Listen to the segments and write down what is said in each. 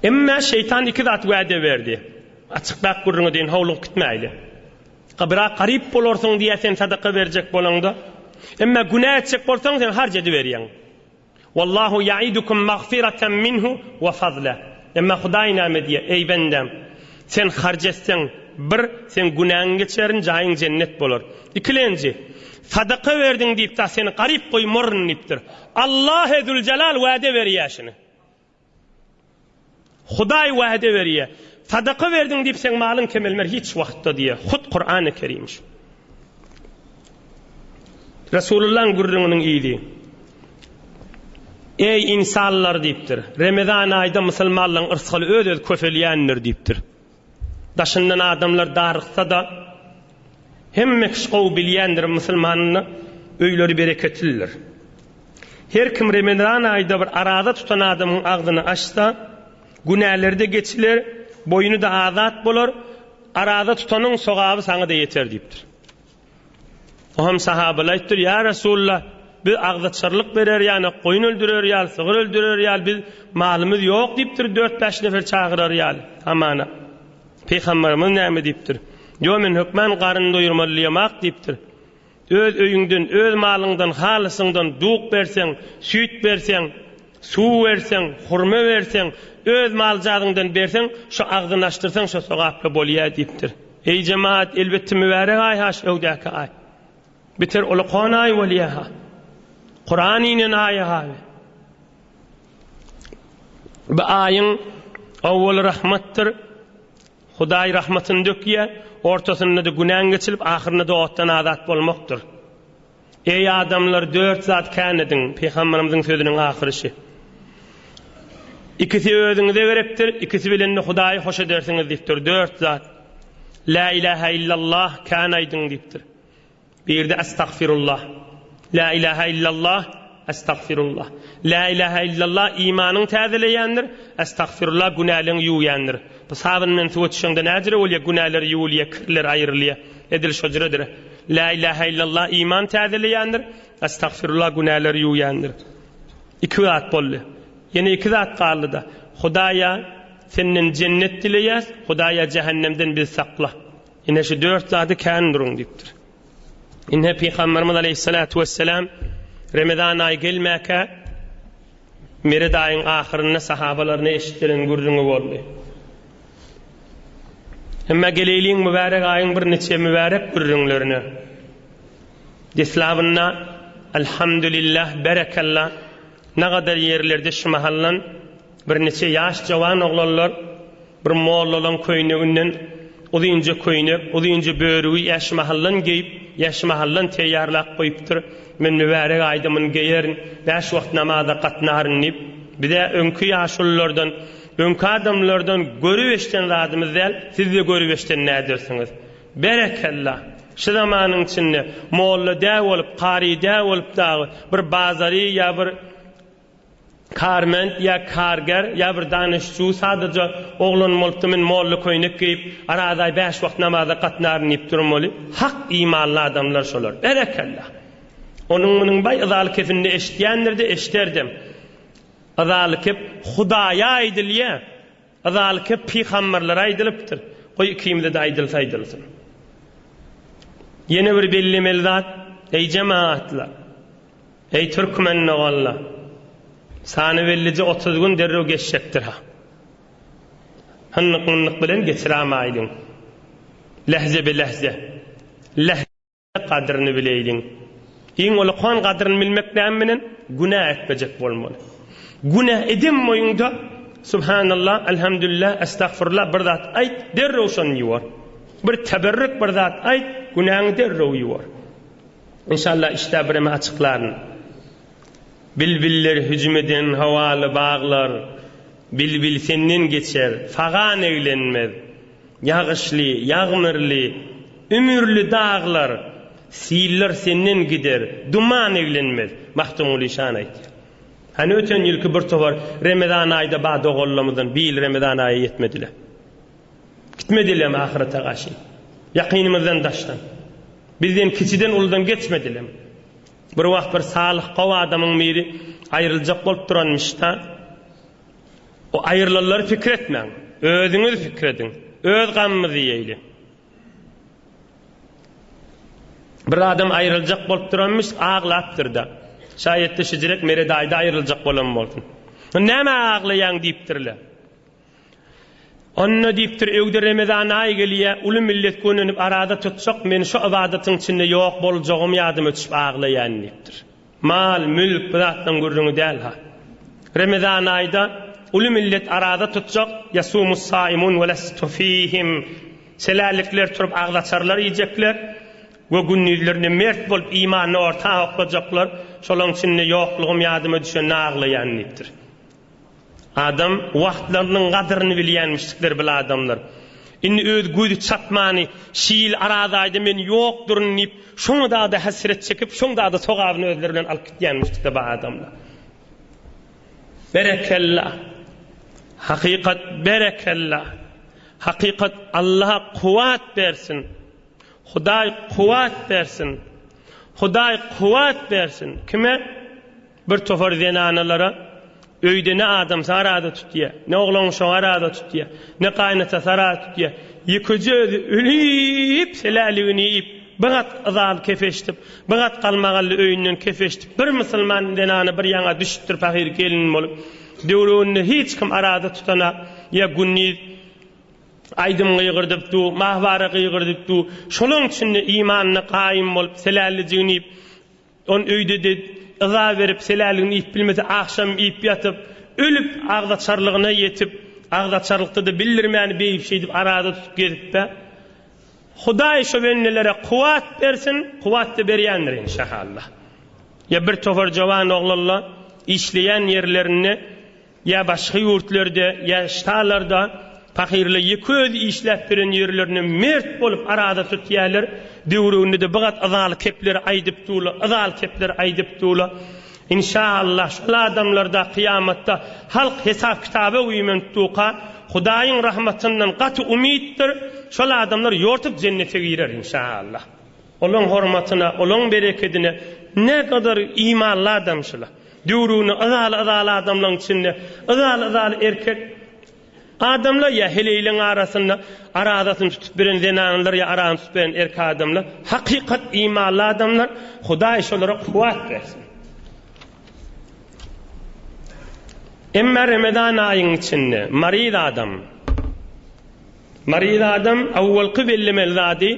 Emma şeytan iki zat va'de verdi. Açıkbak gurrunu deyin havluk gitmeyli. Kabira qarib bolorsun diye sen sadaka verecek bolanda. Emma günah edecek bolsan sen harc ediveriyen. Wallahu ya'idukum mağfiratan minhu ve fadla. Emma Hudaý näme diye ey bendem sen harc etsen bir sen günahın geçerin jayın cennet bolor. İkilenci sadaka verdin deyip ta seni qarib koymorun deyiptir. Allah Zül Celal va'de veriýäşini. Hudaý va'de veriýär. Sadaka verdin deyip sen malın kemelmer hiç wagtda diye. Hud Kur'an-ı Kerim. Resulullah'ın gurrunun iyiliği. Ey insanlar deyiptir. Ramazan ayda musulmanların ırsıqlı öz köfelýänler deyiptir. Daşından adamlar darıqsa da hemme kişqow bilýändir musulmanyny öýleri bereketlidir. Her kim Ramazan ayda bir arada tutan adamın agzyny açsa, günäleri de geçiler, boynu da azat bolor, arada tutanın sogaby sana da yeter deyiptir. Oham sahabalar aytdyr, ya Resulullah, biz agzatçarlyk berer, yani koyun öldürer ýa-da sygyr öldürer ýa-da biz malymyz ýok deyipdir, 4-5 nefer çagyrar ýa-da. Amana. Peygamberimiz näme deyipdir? Yo men hükmen garyn doýurmalıymak deyipdir. Öz öýüňden, öz malyňdan, halysyňdan duq berseň, süýt berseň, suw berseň, hurma berseň, öz maljadyňdan berseň, şu agzyny açdyrsaň şu sogaply bolýar deyipdir. Ey cemaat, elbetde mübarek ay haş öwdäki ay. Biter ol qanay waliha. Kur'an inen ayha. Bu ayın awwal rahmatdır. Hudaý rahmatyny dökýär, ortasynda da günah geçilip ahyrynda da otdan azat bolmakdyr. Ey adamlar, 4 zat känedin, Peygamberimizin sözüniň ahyrysy. İkisi özüňize beripdir, ikisi bilen Hudaýy hoş edersiňiz diýipdir. 4 zat. La ilahe illallah kanaydın diýipdir. Bir de estağfirullah. La ilahe illallah, estağfirullah. La ilahe illallah imanın täzeleýändir, estağfirullah günälerini ýuwýändir. Bu sabyn men suwatşyňda näjere bolýar, günäleri ýuwulýar, kirler aýrylýar. Edil şojradyr. La ilahe illallah iman täzeleýändir, estağfirullah günäleri ýuwýändir. İki zat boldy. Yine iki zat kaldı da. Hudaýa senin cennet dileýäs, Hudaýa cehennemden bizi sakla. Yine şu 4 zatı kän durun diýipdir. Inne Peygamberimiz aleyhissalatu vesselam Ramazan ayı gelmäke Mered ayın ahyrynda sahabalaryna eşitdiren gurrungy boldy. Emma gelýän mübarek ayın bir neçe mübarek gurrunlaryny Dislavynna elhamdülillah berekallah nagadar yerlerde şu mahallan bir neçe ýaş jawan oglanlar bir mollalan köýnegünden uzunca köýnek, uzunca böreği ýaş mahallan geyip, ýaş mahallan teýýarlap goýupdyr. Men mübarek aýdymyň geýerin, ýaş wagt namaza gatnaryn diýip, bize öňkü ýaşullardan, öňkü adamlardan görüp eşden radymyz däl, siz de görüp eşden nädersiňiz. Berekallah. Şu zamanyň içinde molla däw bolup, qari däw bolup dagy bir bazary ýa bir karment ya karger ya bir danışçu sadece oğlan molupdy men molly köýnek giyip arada 5 wagt namaza gatnaryn diýip durmaly. Hak imanly adamlar şolar. Berekallah. Onuň munyň bay azalykynda eşitýändirdi, eşiterdim. Azalyk Hudaýa aýdylýar. Azalyk peýgamberlere aýdylypdyr. Goý kimde de aýdylsa aýdylsyn. Yine bir bellemeli zat, ey cemaatlar, ey türkmen oğallar, sany bellice 30 gün derrew geçecekdir ha. Hınnyk bilen geçirämäýdiň. Lehze be lehze. Lehze kadryny bileýdiň. Iň ol kan kadryny bilmek bilen günah etmejek bolmaly. Günah edem moýunda subhanallah, elhamdülillah, estağfurullah bir zat aýt, derrew şonu ýuwar. Bir teberrük bir zat aýt, günahyny derrew ýuwar. İnşallah işte bireme açyklaryn. Bilbiller hücum eden havalı bağlar, bilbil senden geçer, fagan eylenmez. Yağışlı, yağmurlu, ümürlü dağlar, siller senden gider, duman eylenmez. Mahtumul İşan aytdy. Hani öten ýylky bir tovar Ramazan ayda bad oğullamyzdan bir Ramazan ayı yetmediler. Gitmediler ahirete gaşy. Yaqynymyzdan daşdan. Bizden kiçiden uldan geçmediler. Bir wagt bir salyh gowy adamyň biri aýryljak bolup duranmışda O ayrılalları fikretmeň. Özüňiz fikredin. Öz gamymyzy ýeýle. Bir adam ayrıljak bolup duranmış, ağlapdyr da. Şaýetde şejerek mere daýda ayrıljak bolan boldun. Näme ağlaýan diýipdirler. Onna diýipdir, öwde Ramazan aýy gelýär, uly millet gönünip arada tutsak, men şu ibadatyň içinde ýok boljagym ýadym ötüp ağlaýan diýipdir. Mal, mülk, bidatdan gürrüňi däl ha. Ramazan aýda uly millet arada tutsak, yasumus saimun we lastu fihim. Selalikler turup ağlaçarlar ýejekler. Ve günnüzlerine mert bolup imanı orta okuyacaklar. Şolaň içinde ýoklugym ýadyma düşen ağlaýan diýipdir. Adam wagtlarynyň gadryny bilýänmişlikler bil adamlar. Inni öz gözi çatmany, şiil aradaýda men ýokdurum diýip, şoňda da hasret çekip, şoňda da sogabyny özleri bilen alyp gitýänmişlikler bu adamlar. Berekellah. Hakikat berekellah. Hakikat Allah'a kuvvet versin. Hudaý kuvvet versin. Hudaý kuvvet versin. Kime? Bir tofar zenanalara öýde ne adam sarada tutýar, ne oglan şoň arada tutýar, ne gaýnata sarada tutýar. Ýekiji ölüp selaligini ýip, bigat azal kefeştip, bigat galmagally öýünden kefeştip, bir musulman zenana bir ýaňa düşüpdir pahir gelin bolup, döwründe hiç kim arada tutana ýa günni aydym gygyrdypdy, mahbara gygyrdypdy. Şolaň içinde imanyny gaýym bolup, selaligini ýip, on öýde de ıza verip selaligini ip bilmese akşam ip yatıp ölüp ağdaçarlygyna yetip ağdaçarlykda da bildirmäni beýip şeýdip arada tutup gedip de Hudaý şu bennelere kuvvet bersin, kuvvet de berýändir inşallah. Ya bir tofar jowan oglanlar işleyen yerlerini ya başka yurtlarda ya ştalarda fakirle ýeköz işläp beren yerlerini mert bolup arada tutýarlar. Döwründe de bigat azal kepler aýdyp durlar, azal kepler aýdyp durlar. İnşallah şu adamlarda kıyamatda halk hesap kitabe uyumen tuqa Hudaýyň rahmatyndan gaty umiddir. Şu adamlar ýortup jennete girer inşallah. Olaň hormatyna, olaň bereketine ne kadar imanly adam şular. Döwrüni azal adamlaryň içinde azal erkek adamlar ya heleyleň arasynda aradasyny tutup beren zenanlar ya arany tutup beren erkek adamlar hakikat imanly adamlar. Hudaý şolara kuvvet bersin. Emma Ramazan aýynyň içinde marid adam awwalky bellemeli zady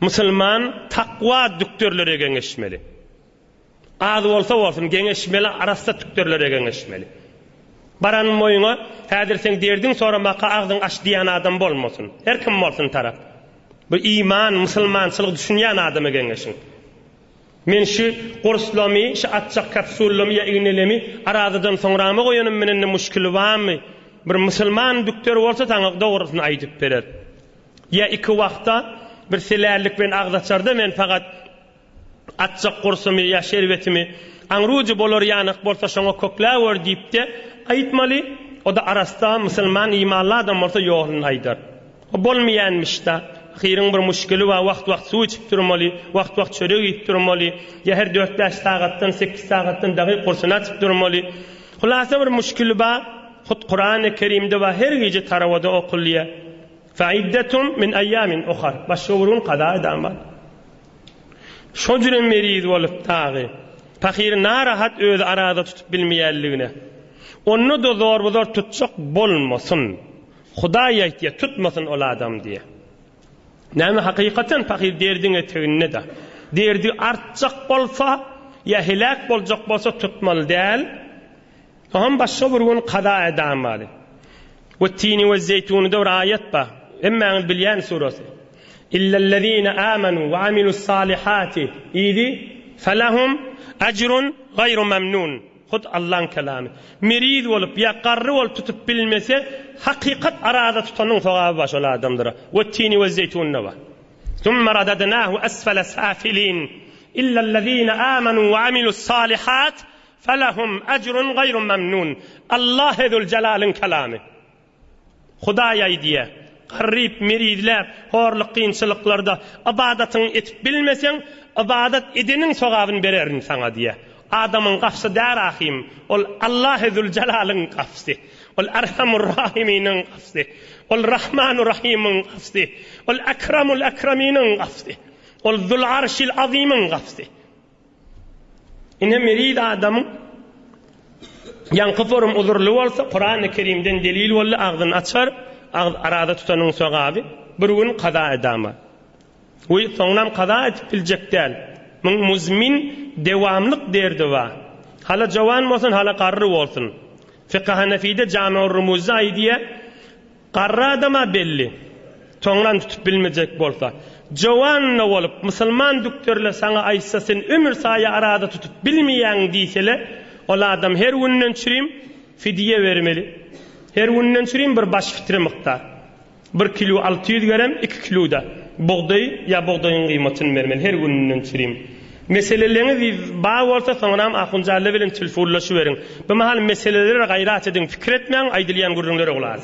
musulman takwa düktörlere geňeşmeli. Az bolsa bolsun geňeşmeli, arasda düktörlere geňeşmeli. Baran moýuna häzir sen derdiň soramaka agdyň aç diýen adam bolmasyn. Her kim bolsun tarap. Bu iman, musulmançylyk düşünýän adama geňeşin. Men şu gurslamy, şu atçak kapsullamy ya iňnelemi aradadan soňramy goýanym menen müşkili barmy? Bir musulman düktör bolsa taňa dogrusyny aýdyp berer. Ya iki wagtda bir selerlik bilen agdaçarda men fakat atçak gursamy ya şerbetimi aňruji bolar ýanyk bolsa şoňa köpläwer diýip de aýtmaly. O da arasda musulman imanly adam bolsa ýogluny aýdar. O bolmaýanmış da Ahiriň bir müşkili we wagt suw içip durmaly, wagt çörek ýep durmaly, ýa her 4-5 sagatdan 8 sagatdan dagy kursyna açyp durmaly. Hulasa bir müşkili bar, Kur'an-ı Kerimde we her gece tarawada okulýar. Fa'iddetun min ayyamin ukhar. Başwurun qada edamat. Şo jüren meriz bolup tagy. Fakir narahat öz arada tutup bilmeýänligine. Onu da zor tutsak bolmasyn. Hudaý aýtdy, tutmasyn ol adam diye. Näme hakikaten fakir derdiňe teginne de. Derdi artjak bolsa ya helak boljak bolsa tutmaly däl. Hem başga bir gün qada edamaly. Ve tini ve zeytun da ayet ba. Emma bilyan suresi. İllellezine amanu ve amilus salihati idi felahum ecrun gayru memnun. Hud Allah'ın kelamı. Merid olup ya qarry olup tutup bilmese hakikat arada tutanyň sogabı baş ol adamdyra. Ve tini ve zeytun nava. Thumma radadnahu asfala safilin. İllellezine amanu ve amilus salihat felahum ecrun gayru memnun. Allah zul celalin kelamı. Hudaý aýdýar. Qarryp meridler horlyk kynçylyklarda ibadatyny etip bilmeseň ibadat edeniň sogabyny bererin saňa diýär. Adamın gafsy därahim ol Allah zul celalin gafsy. ol Erhamur Rahiminin gafsi, ol Rahmanur Rahim'in gafsi, ol Ekramul Ekraminin gafsi, ol Zul Arşil Azim'in gafsi. İne merid adamın yankı forum uzurlu olsa Kur'an-ı Kerim'den delil ollu ağzını açar, arada tutanın soğabı bir gün kaza edama. Uy sonram kaza etip bilecekler. Muzmin devamlık derdi var. Hala cavan olsun, hala qarrı olsun. Fıkıh Hanefi'de Cami-ur Rumuz'da diye qarrı adama belli. Sonran tutup bilmeyecek bolsa. Cavan olup Müslüman doktorlar sana aysa sen ömür sayı arada tutup bilmeyen diysele, ola adam her günden çürüyüm fidye vermeli. Her günden çürüyüm bir baş fitre miktar. 1 kilo 600 gram 2 kilo da buğday ya buğdayın kıymetini vermeli. Her günden çürüyüm. Meseleleriniz bağ olsa sonram ahuncarla bilen telefonlaşıverin. Bu mahal meseleleri gayrat edin, fikretmeyin, aydılyan gurrunları olar.